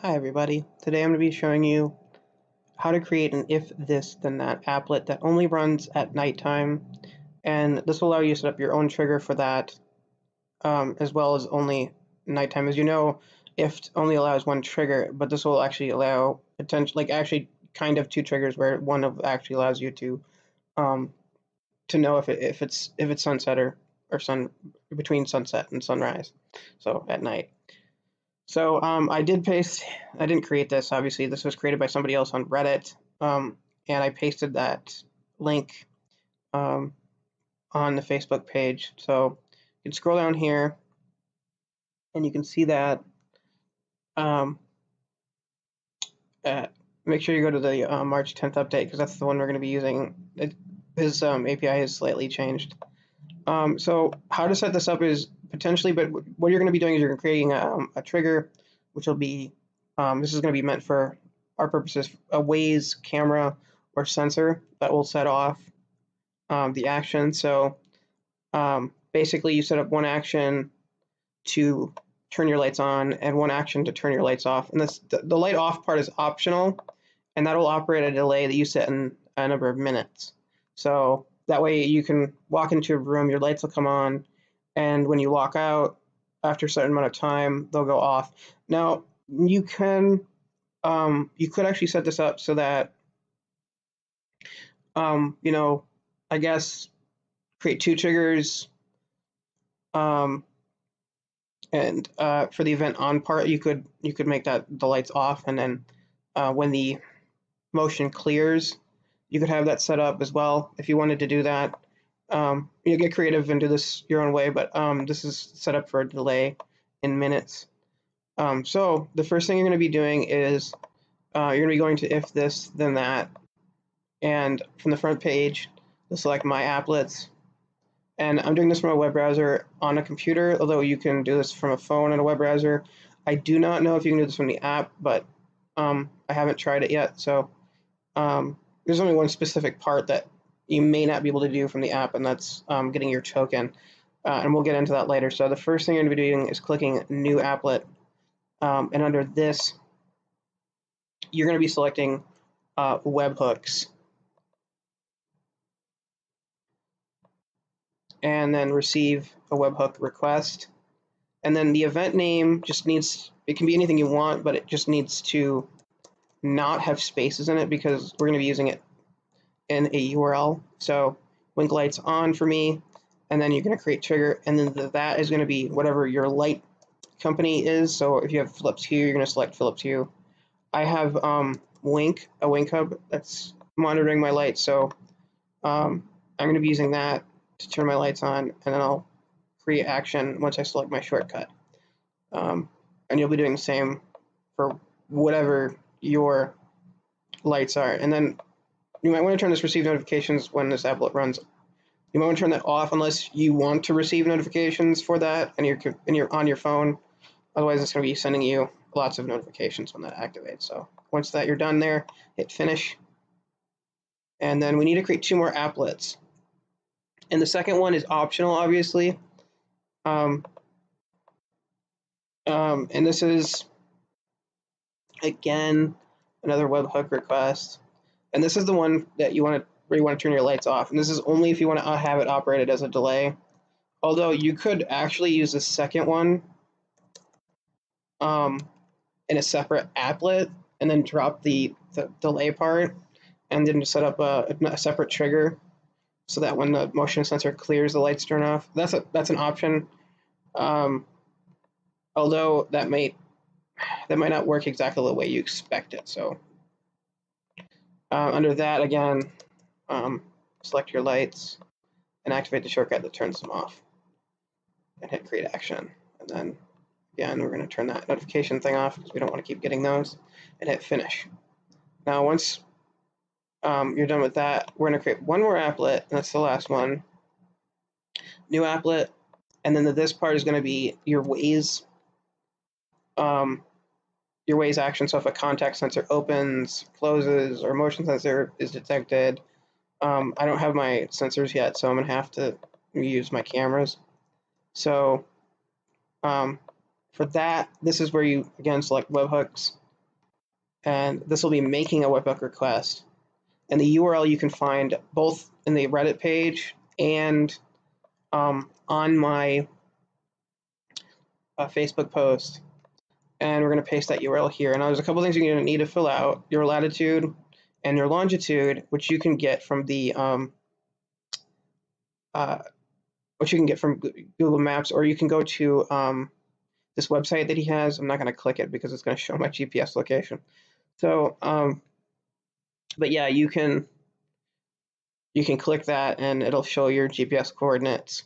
Hi everybody, today I'm going to be showing you how to create an if this then that applet that only runs at nighttime, and this will allow you to set up your own trigger for that, as well as only nighttime. As you know, if only allows one trigger, but this will actually allow actually kind of two triggers where one of actually allows you to know if it's sunset or sun between sunset and sunrise, so at night. So I didn't create this, obviously. This was created by somebody else on Reddit, and I pasted that link on the Facebook page. So you can scroll down here, and you can see that. Make sure you go to the March 10th update, because that's the one we're going to be using. His API has slightly changed. So how to set this up is potentially, but what you're going to be doing is you're creating a trigger, which will be, this is going to be meant for our purposes, a Wyze camera or sensor that will set off the action. So basically you set up one action to turn your lights on and one action to turn your lights off. And the light off part is optional, and that will operate at a delay that you set in a number of minutes. So that way you can walk into a room, your lights will come on, and when you walk out, after a certain amount of time, they'll go off. Now, you could actually set this up so that, I guess, create two triggers, and for the event on part, you could make that the lights off, and then when the motion clears, you could have that set up as well if you wanted to do that. You get creative and do this your own way, but this is set up for a delay in minutes. So the first thing you're going to be doing is you're going to be going to if this then that, and from the front page, you'll select my applets. And I'm doing this from a web browser on a computer, although you can do this from a phone and a web browser. I do not know if you can do this from the app, but I haven't tried it yet. So there's only one specific part that you may not be able to do from the app, and that's getting your token. And we'll get into that later. So the first thing you're going to be doing is clicking New Applet. And under this, you're going to be selecting webhooks. And then receive a webhook request. And then the event name just needs, it can be anything you want, but it just needs to not have spaces in it, because we're going to be using it in a URL. So link lights on for me, and then you're going to create trigger, and then that is going to be whatever your light company is. So if you have Philips Hue, you're going to select Philips Hue. I have a Wink Hub that's monitoring my lights, so I'm going to be using that to turn my lights on, and then I'll create action once I select my shortcut. And you'll be doing the same for whatever your lights are. And then you might want to turn this receive notifications when this applet runs. You might want to turn that off unless you want to receive notifications for that and you're on your phone. Otherwise, it's going to be sending you lots of notifications when that activates. So once that you're done there, hit finish. And then we need to create two more applets. And the second one is optional, obviously. And this is, again, another webhook request. And this is the one that where you want to turn your lights off. And this is only if you want to have it operated as a delay. Although you could actually use the second one in a separate applet and then drop the delay part and then set up a separate trigger so that when the motion sensor clears, the lights turn off. That's an option. Although that might not work exactly the way you expect it. So under that, again, select your lights and activate the shortcut that turns them off, and hit create action. And then again, we're going to turn that notification thing off because we don't want to keep getting those, and hit finish. Now once you're done with that, we're going to create one more applet, and that's the last one. New applet, and then this part is going to be your Wyze action. So if a contact sensor opens, closes, or motion sensor is detected, I don't have my sensors yet, so I'm going to have to use my cameras. So for that, this is where you, again, select webhooks, and this will be making a webhook request. And the URL you can find both in the Reddit page and on my Facebook post. And we're going to paste that URL here. And there's a couple things you're going to need to fill out: your latitude and your longitude, which you can get from the Google Maps, or you can go to this website that he has. I'm not going to click it because it's going to show my GPS location. So, but yeah, you can click that and it'll show your GPS coordinates.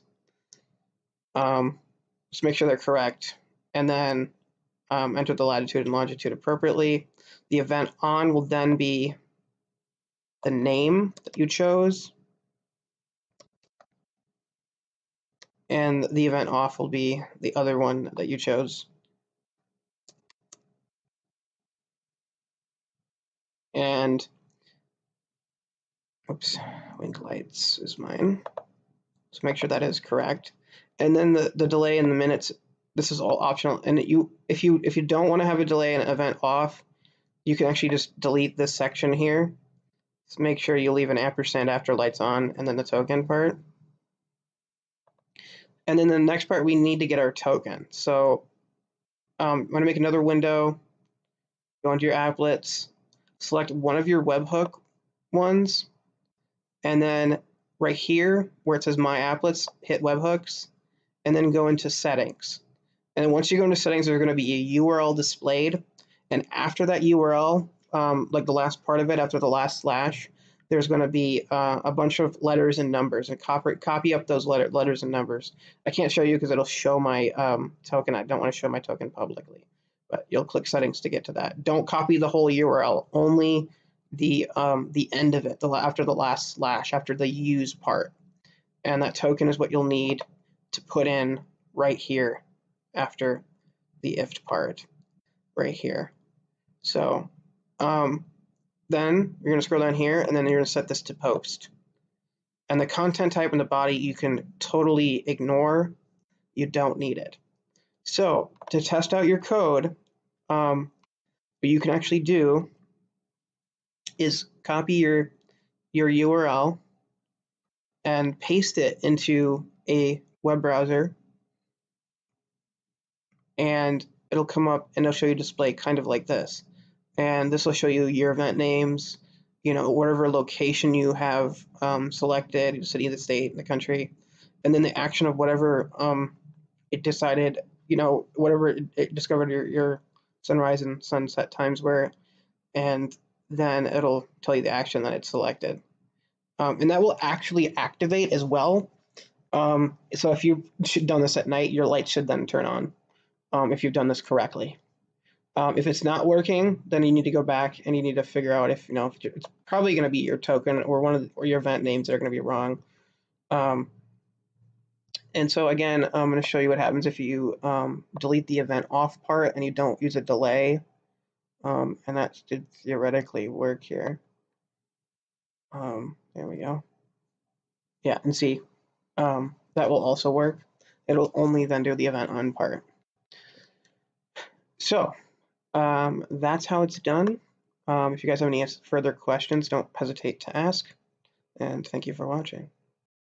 Just make sure they're correct, and then enter the latitude and longitude appropriately. The event on will then be the name that you chose, and the event off will be the other one that you chose. And oops, wing lights is mine. So make sure that is correct. And then the delay in the minutes, this is all optional. And if you don't want to have a delay and event off, you can actually just delete this section here. So make sure you leave an ampersand after lights on and then the token part. And then the next part, we need to get our token. So I'm going to make another window, go into your applets, select one of your webhook ones, and then right here where it says My Applets, hit Webhooks, and then go into Settings. And once you go into Settings, there's going to be a URL displayed, and after that URL, like the last part of it, after the last slash, there's going to be a bunch of letters and numbers, and copy up those letters and numbers. I can't show you because it'll show my token. I don't want to show my token publicly, but you'll click Settings to get to that. Don't copy the whole URL, only the end of it, after the last slash, after the use part. And that token is what you'll need to put in right here after the IFT part, right here. So then you're going to scroll down here, and then you're going to set this to post. And the content type in the body you can totally ignore. You don't need it. So to test out your code, what you can actually do is copy your URL and paste it into a web browser, and it'll come up and it'll show you display kind of like this. And this will show you your event names, whatever location you have selected, the city, the state, the country, and then the action of whatever it decided, whatever it discovered your sunrise and sunset times were, and then it'll tell you the action that it selected. And that will actually activate as well. So if you've done this at night, your light should then turn on if you've done this correctly. If it's not working, then you need to go back and you need to figure out if it's probably going to be your token or or your event names that are going to be wrong. And so again, I'm going to show you what happens if you delete the event off part and you don't use a delay. And that should theoretically work here. There we go. Yeah, and see, that will also work. It'll only then do the event on part. So that's how it's done. If you guys have any further questions, don't hesitate to ask. And thank you for watching.